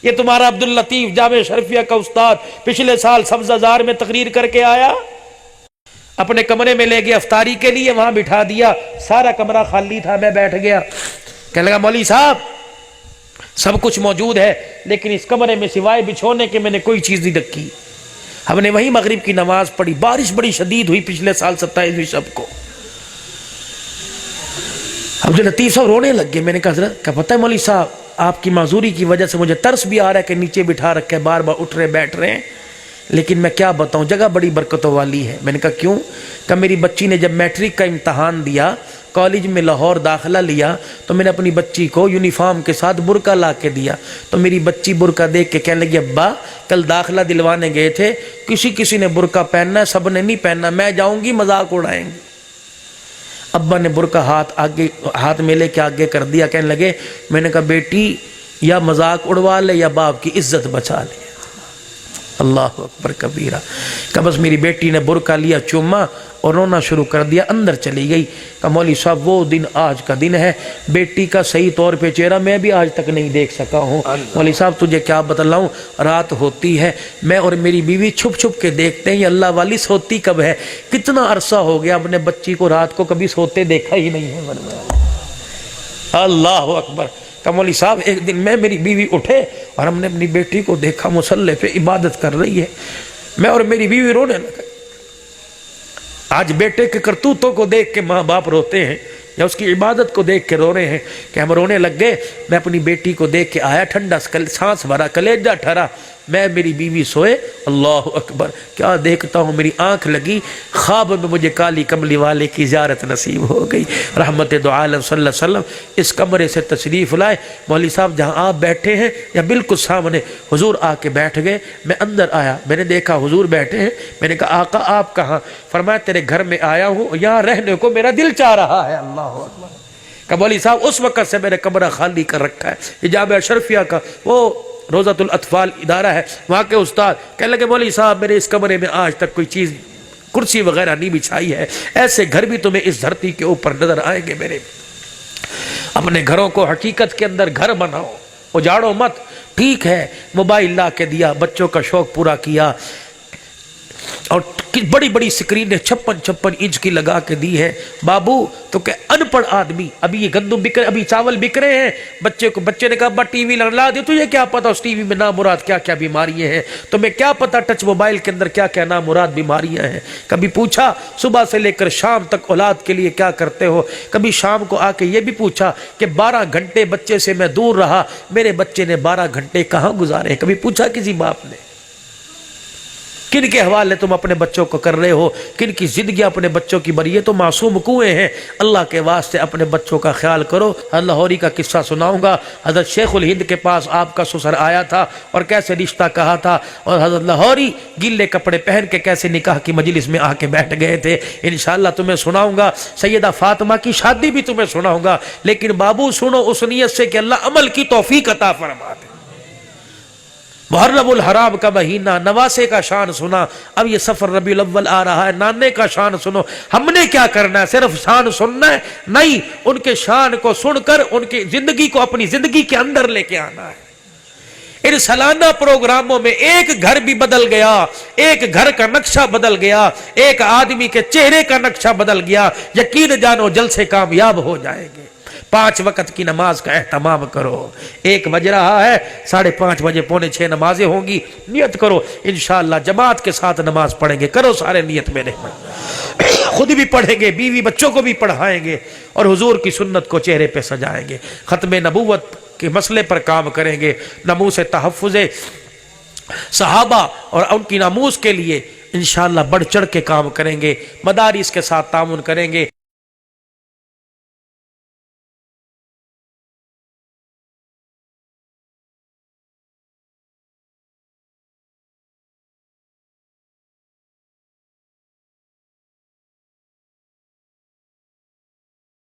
یہ تمہارا عبداللطیف جامع شرفیہ کا استاد پچھلے سال سبزہ میں تقریر کر کے آیا، اپنے کمرے میں لے گیا افطاری کے لیے، وہاں بٹھا دیا، سارا کمرہ خالی تھا، میں بیٹھ گیا، کہنے لگا مولوی صاحب سب کچھ موجود ہے لیکن اس کمرے میں سوائے بچھونے کے میں نے کوئی چیز نہیں رکھی۔ ہم نے وہیں مغرب کی نماز پڑھی، بارش بڑی شدید ہوئی پچھلے سال 27ویں شب کو۔ عبداللطیف صاحب رونے لگ گئے۔ میں نے کہا حضرت کیا پتہ ہے مولوی صاحب آپ کی معذوری کی وجہ سے مجھے ترس بھی آ رہا ہے کہ نیچے بٹھا رکھے، بار بار اٹھ رہے بیٹھ رہے ہیں، لیکن میں کیا بتاؤں جگہ بڑی برکتوں والی ہے۔ میں نے کہا کیوں؟ کہ میری بچی نے جب میٹرک کا امتحان دیا، کالج میں لاہور داخلہ لیا، تو میں نے اپنی بچی کو یونیفارم کے ساتھ برقع لا کے دیا، تو میری بچی برقع دیکھ کے کہنے لگی ابا کل داخلہ دلوانے گئے تھے، کسی نے برقع پہننا ہے، سب نے نہیں پہننا، میں جاؤں گی مذاق اڑائیں گے۔ ابا نے برقع ہاتھ میں لے کے آگے کر دیا، کہنے لگے میں نے کہا بیٹی یا مذاق اڑوا لے یا باپ کی عزت بچا لے۔ اللہ اکبر کبیرہ۔ کہ بس میری بیٹی نے برقع لیا، چوما اور رونا شروع کر دیا، اندر چلی گئی۔ کہ مولوی صاحب وہ دن آج کا دن ہے، بیٹی کا صحیح طور پہ چہرہ میں بھی آج تک نہیں دیکھ سکا ہوں۔ مولوی صاحب تجھے کیا بتلاؤں، رات ہوتی ہے، میں اور میری بیوی چھپ چھپ کے دیکھتے ہیں یہ اللہ والی سوتی کب ہے۔ کتنا عرصہ ہو گیا اپنے بچی کو رات کو کبھی سوتے دیکھا ہی نہیں ہے۔ اللہ اکبر۔ کہ مولوی صاحب ایک دن میں میری بیوی اٹھے اور ہم نے اپنی بیٹی کو دیکھا مصلی پہ عبادت کر رہی ہے، میں اور میری بیوی رونے لگے۔ آج بیٹے کے کرتوتوں کو دیکھ کے ماں باپ روتے ہیں یا اس کی عبادت کو دیکھ کے رو رہے ہیں کہ ہم رونے لگ گئے۔ میں اپنی بیٹی کو دیکھ کے آیا، ٹھنڈا سانس بھرا، کلیجہ ٹھہرا، میں میری بیوی سوئے۔ اللہ اکبر، کیا دیکھتا ہوں، میری آنکھ لگی، خواب میں مجھے کالی کملی والے کی زیارت نصیب ہو گئی۔ رحمت دو عالم صلی اللہ علیہ وسلم اس کمرے سے تشریف لائے۔ مولوی صاحب جہاں آپ بیٹھے ہیں یا بالکل سامنے حضور آ کے بیٹھ گئے۔ میں اندر آیا، میں نے دیکھا حضور بیٹھے ہیں، میں نے کہا آقا آپ کہاں؟ فرمایا تیرے گھر میں آیا ہوں، یہاں رہنے کو میرا دل چاہ رہا ہے۔ اللہ اکبر۔ کہ مولوی صاحب اس وقت سے میں نے کمرہ خالی کر رکھا ہے۔ یہ جامعہ اشرفیہ کا وہ روضۃ الاطفال ادارہ ہے، وہاں کے استاد کہنے لگے مولوی صاحب میرے اس کمرے میں آج تک کوئی چیز کرسی وغیرہ نہیں بچھائی ہے، ایسے گھر بھی تمہیں اس دھرتی کے اوپر نظر آئیں گے میرے۔ اپنے گھروں کو حقیقت کے اندر گھر بناؤ، اجاڑو مت۔ ٹھیک ہے موبائل لا کے دیا، بچوں کا شوق پورا کیا، اور بڑی بڑی سکرینیں 56 انچ کی لگا کے دی ہے۔ بابو تو کہ ان پڑھ آدمی، ابھی یہ گندم بک رہے، ابھی چاول بک رہے ہیں، بچے نے کہا ابا ٹی وی لا دیا، تجھے کیا پتا اس ٹی وی میں نامراد کیا کیا بیماریاں ہیں، تمہیں کیا پتا ٹچ موبائل کے اندر کیا کیا نامراد بیماریاں ہیں۔ کبھی پوچھا صبح سے لے کر شام تک اولاد کے لیے کیا کرتے ہو؟ کبھی شام کو آ کے یہ بھی پوچھا کہ 12 گھنٹے بچے سے میں دور رہا، میرے بچے نے 12 گھنٹے کہاں گزارے؟ کبھی پوچھا کسی باپ نے؟ کن کے حوالے تم اپنے بچوں کو کر رہے ہو، کن کی زندگی اپنے بچوں کی بری ہے؟ تو معصوم کنویں ہیں، اللہ کے واسطے اپنے بچوں کا خیال کرو۔ حضرت لاہوری کا قصہ سناؤں گا۔ حضرت شیخ الہند کے پاس آپ کا سسر آیا تھا اور کیسے رشتہ کہا تھا، اور حضرت لاہوری گیلے کپڑے پہن کے کیسے نکاح کی مجلس میں آ کے بیٹھ گئے تھے۔ انشاءاللہ تمہیں سناؤں گا، سیدہ فاطمہ کی شادی بھی تمہیں سناؤں گا، لیکن بابو سنو اس نیت سے کہ اللہ عمل کی توفیق عطا فرما دے۔ محرم الحرام کا مہینہ، نواسے کا شان سنا، اب یہ سفر ربیع الاول آ رہا ہے، نانے کا شان سنو۔ ہم نے کیا کرنا ہے؟ صرف شان سننا ہے؟ نہیں، ان کے شان کو سن کر ان کی زندگی کو اپنی زندگی کے اندر لے کے آنا ہے۔ ان سالانہ پروگراموں میں ایک گھر بھی بدل گیا، ایک گھر کا نقشہ بدل گیا، ایک آدمی کے چہرے کا نقشہ بدل گیا، یقین جانو جلسے کامیاب ہو جائیں گے۔ 5 وقت کی نماز کا اہتمام کرو، 1 بج رہا ہے، 5:30 بجے 5:45 نمازیں ہوں گی، نیت کرو انشاءاللہ جماعت کے ساتھ نماز پڑھیں گے۔ کرو سارے نیت میرے، خود بھی پڑھیں گے، بیوی بچوں کو بھی پڑھائیں گے، اور حضور کی سنت کو چہرے پہ سجائیں گے۔ ختم نبوت کے مسئلے پر کام کریں گے، ناموس تحفظ صحابہ اور ان کی ناموس کے لیے انشاءاللہ بڑھ چڑھ کے کام کریں گے، مدارس کے ساتھ تعاون کریں گے۔